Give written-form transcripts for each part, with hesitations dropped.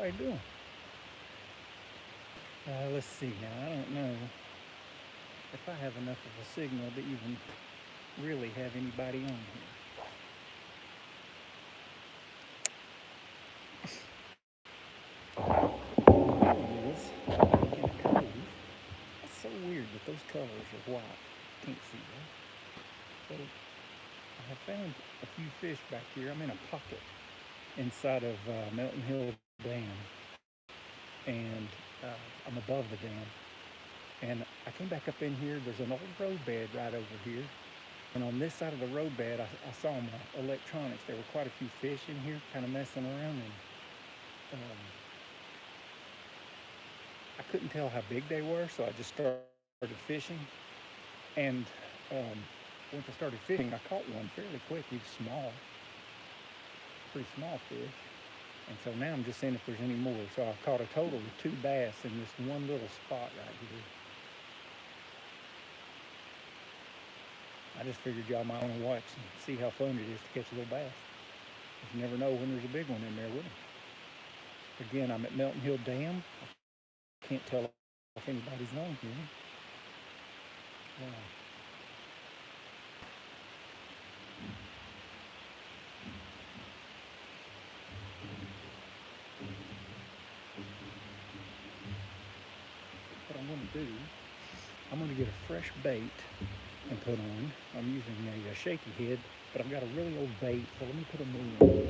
everybody doing? Let's see now. I don't know if I have enough of a signal to even really have anybody on here. It is in a cove. That's so weird that those colors are white. Can't see that. So I have found a few fish back here. I'm in a pocket inside of Melton Hill Dam, and I'm above the dam. And I came back up in here. There's an old road bed right over here. And on this side of the road bed, I saw my electronics. There were quite a few fish in here, kind of messing around, and I couldn't tell how big they were, so I just started fishing. And once I started fishing, I caught one fairly quick. He was small, pretty small fish. And so now I'm just seeing if there's any more. So I caught a total of 2 bass in this one little spot right here. I just figured y'all might want to watch and see how fun it is to catch a little bass. You never know when there's a big one in there with it. Again, I'm at Melton Hill Dam. I can't tell if anybody's on here. What I'm going to do, I'm going to get a fresh bait and put on. I'm using a shaky head, but I've got a really old bait, so let me put a new one.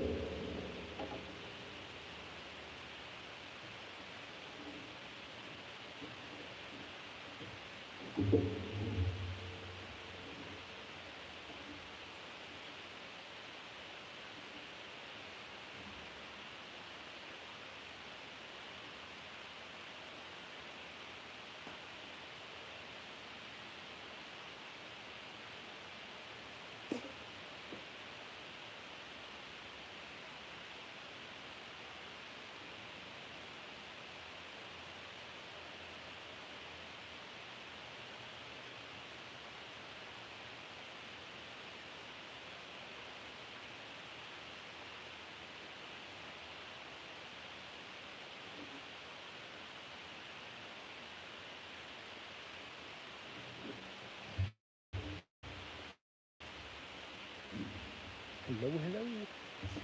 Hello, hello.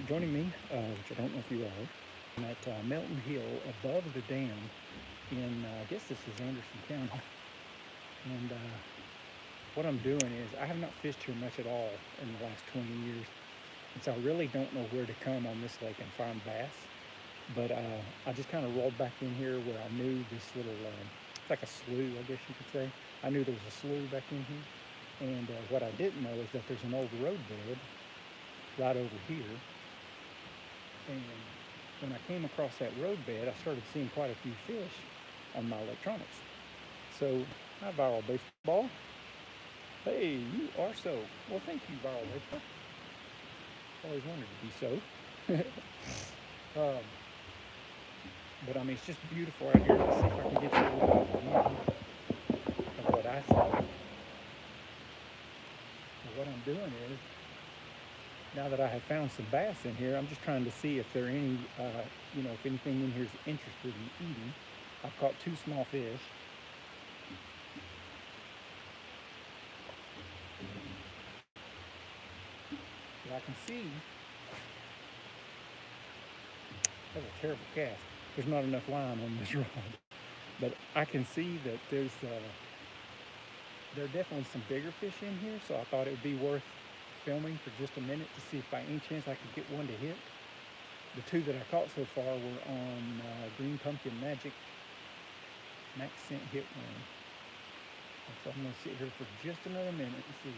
Joining me, which I don't know if you are, I'm at Melton Hill above the dam in, I guess this is Anderson County. And what I'm doing is I have not fished here much at all in the last 20 years. And so I really don't know where to come on this lake and find bass. But I just kind of rolled back in here where I knew this little, it's like a slough, I guess you could say. I knew there was a slough back in here. And what I didn't know is that there's an old road bed right over here. And when I came across that road bed, I started seeing quite a few fish on my electronics. So, hi, Viral Baseball. Hey, you are so. Well, thank you, Viral Baseball. Always wanted to be so. But I mean, it's just beautiful out here. Let's see if I can get you a little view of what I see. So what I'm doing is, now that I have found some bass in here, I'm just trying to see if there are any, if anything in here is interested in eating. I've caught 2 small fish. But I can see, that's a terrible cast. There's not enough line on this rod. But I can see that there are definitely some bigger fish in here, so I thought it would be worth filming for just a minute to see if by any chance I could get one to hit. The 2 that I caught so far were on Green Pumpkin Magic Max Scent Hit One. So I'm going to sit here for just another minute and see.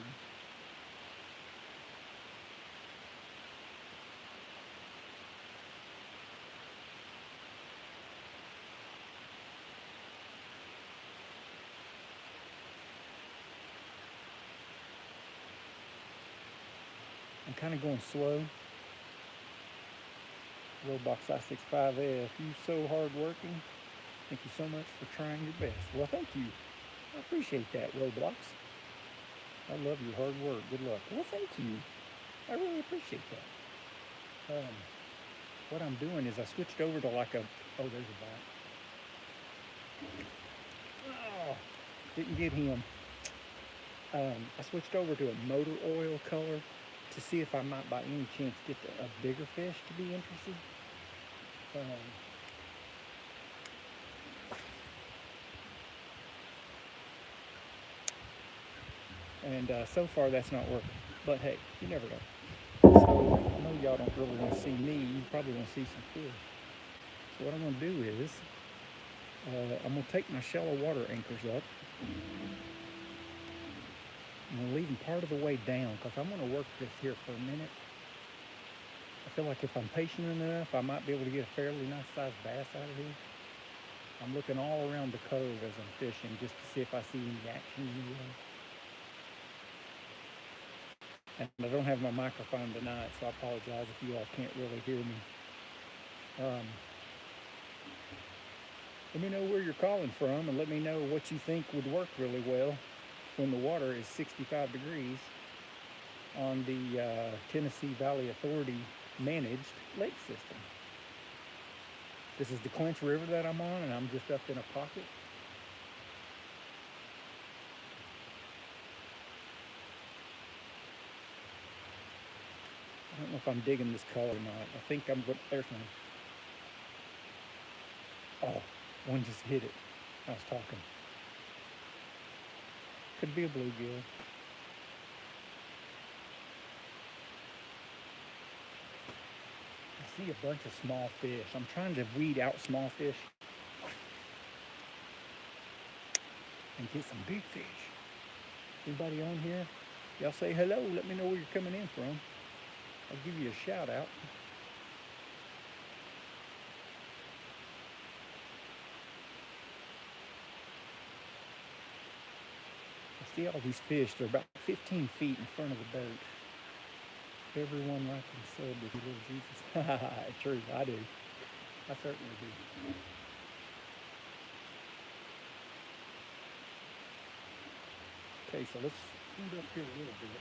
I'm kind of going slow. Roblox I65F, you so hardworking. Thank you so much for trying your best. Well, thank you. I appreciate that, Roblox. I love your hard work. Good luck. Well, thank you. I really appreciate that. What I'm doing is I switched over to like a Oh, there's a bite. Oh, didn't get him. I switched over to a motor oil color to see if I might by any chance get a bigger fish to be interested. Um, and so far that's not working. But hey, you never know. So I know y'all don't really want to see me. You probably want to see some fish. So what I'm going to do is I'm going to take my shallow water anchors up. I'm going to leave them part of the way down because I'm going to work this here for a minute. I feel like if I'm patient enough, I might be able to get a fairly nice sized bass out of here. I'm looking all around the cove as I'm fishing just to see if I see any action anywhere. And I don't have my microphone tonight, so I apologize if you all can't really hear me. Let me know where you're calling from and let me know what you think would work really well when the water is 65 degrees on the Tennessee Valley Authority managed lake system. This is the Clinch River that I'm on, and I'm just up in a pocket. I don't know if I'm digging this color or not. I think I'm going, there's one. Oh, one just hit it. I was talking. Could be a bluegill. I see a bunch of small fish. I'm trying to weed out small fish and get some big fish. Anybody on here? Y'all say hello. Let me know where you're coming in from. I'll give you a shout out. I see all these fish. They're about 15 feet in front of the boat. Everyone like and sub with you, little Jesus. True, I do. I certainly do. Okay, so let's scoot up here a little bit.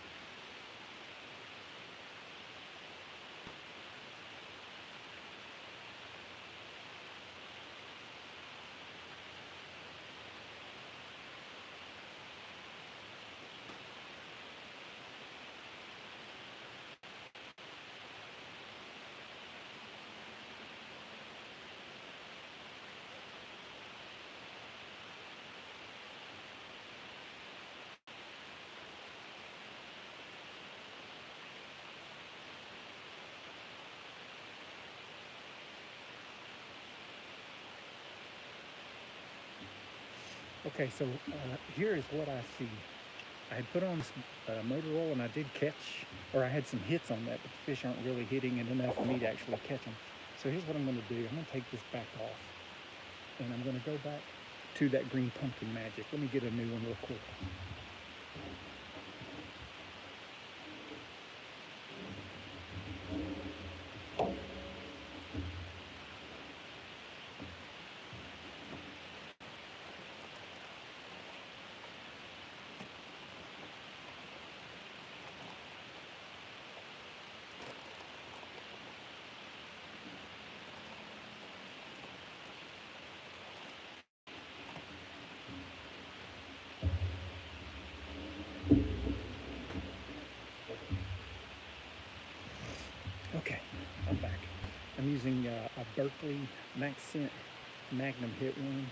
Okay, so here is what I see. I had put on this motor oil and I did catch, or I had some hits on that, but the fish aren't really hitting it enough for me to actually catch them. So here's what I'm going to do. I'm going to take this back off and I'm going to go back to that green pumpkin magic. Let me get a new one real quick. Okay, I'm back. I'm using a Berkeley Max Scent Magnum hit one.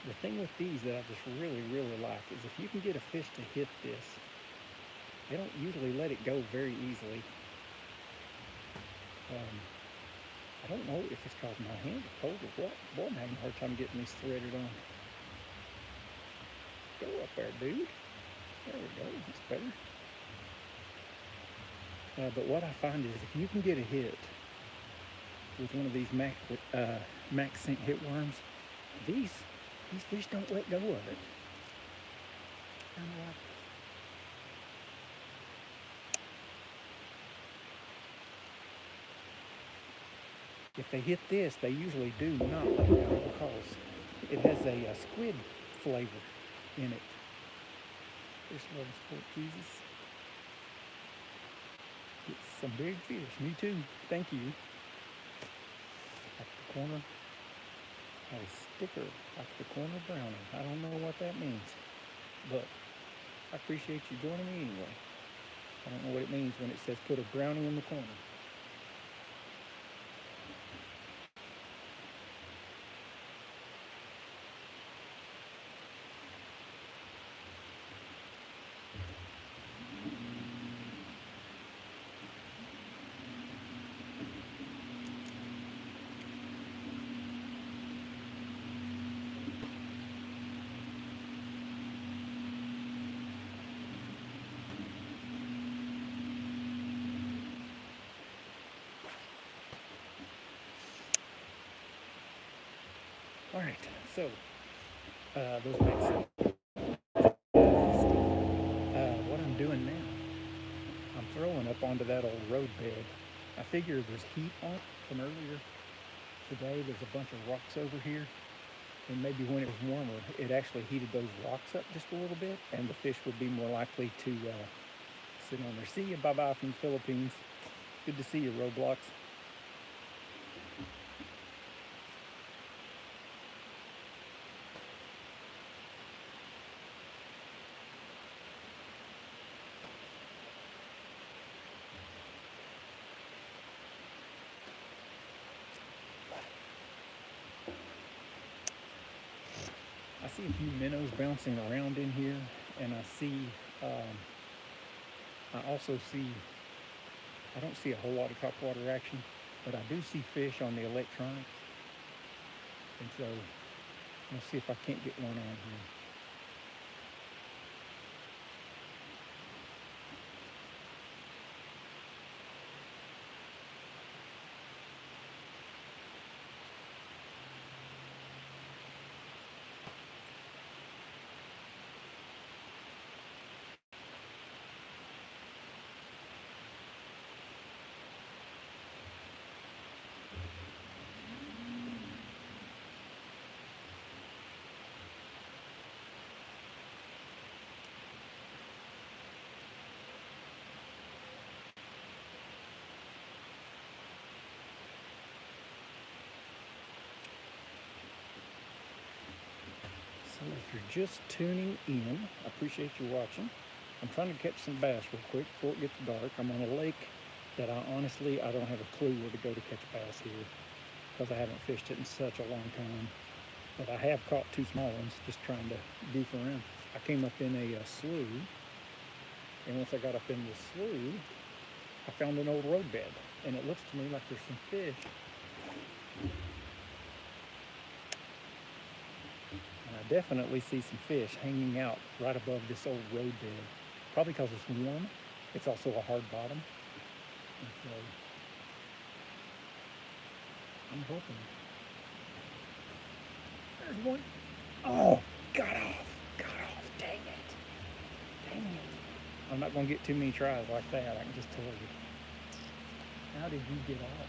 The thing with these that I just really, really like is if you can get a fish to hit this, they don't usually let it go very easily. I don't know if it's because my hands are cold or what. Boy, I'm having a hard time getting these threaded on. Go up there, dude. There we go. That's better. But what I find is if you can get a hit with one of these Max Scent hit worms, these fish don't let go of it. Kind of like if they hit this, they usually do not let go because it has a squid flavor in it. Fish loves sport, Jesus. Get some big fish. Me too. Thank you. corner had a sticker like the corner brownie. I don't know what that means, but I appreciate you joining me anyway. I don't know what it means when it says put a brownie in the corner. All right, so those make sense. What I'm doing now, I'm throwing up onto that old road bed. I figure there's heat on it from earlier today. There's a bunch of rocks over here, and maybe when it was warmer, it actually heated those rocks up just a little bit, and the fish would be more likely to sit on there. See you, bye-bye from the Philippines. Good to see you, Roblox. I see a few minnows bouncing around in here, and I also see, I don't see a whole lot of topwater action, but I do see fish on the electronics, and so let's see if I can't get one on here. So if you're just tuning in, I appreciate you watching. I'm trying to catch some bass real quick before it gets dark. I'm on a lake that I don't have a clue where to go to catch bass here because I haven't fished it in such a long time. But I have caught two small ones just trying to goof around. I came up in a slough, and once I got up in the slough, I found an old road bed, and it looks to me like there's some fish. And I definitely see some fish hanging out right above this old road bed. Probably because it's warm. It's also a hard bottom. And so I'm hoping. There's one. Oh, got off. Got off. Dang it. Dang it. I'm not going to get too many tries like that. I can just tell you. How did you get off?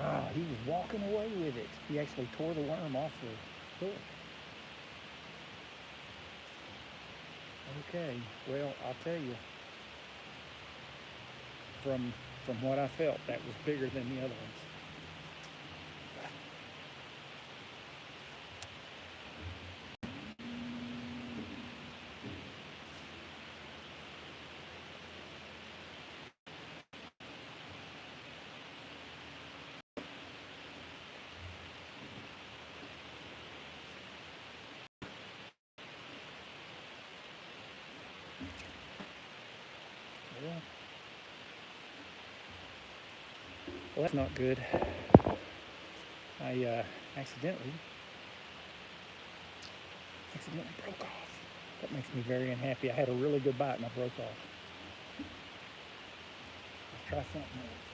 Ah, he was walking away with it. He actually tore the worm off the hook. Okay, well, I'll tell you, from what I felt, that was bigger than the other ones. Well, that's not good. I accidentally broke off. That makes me very unhappy. I had a really good bite and I broke off. Let's try something else.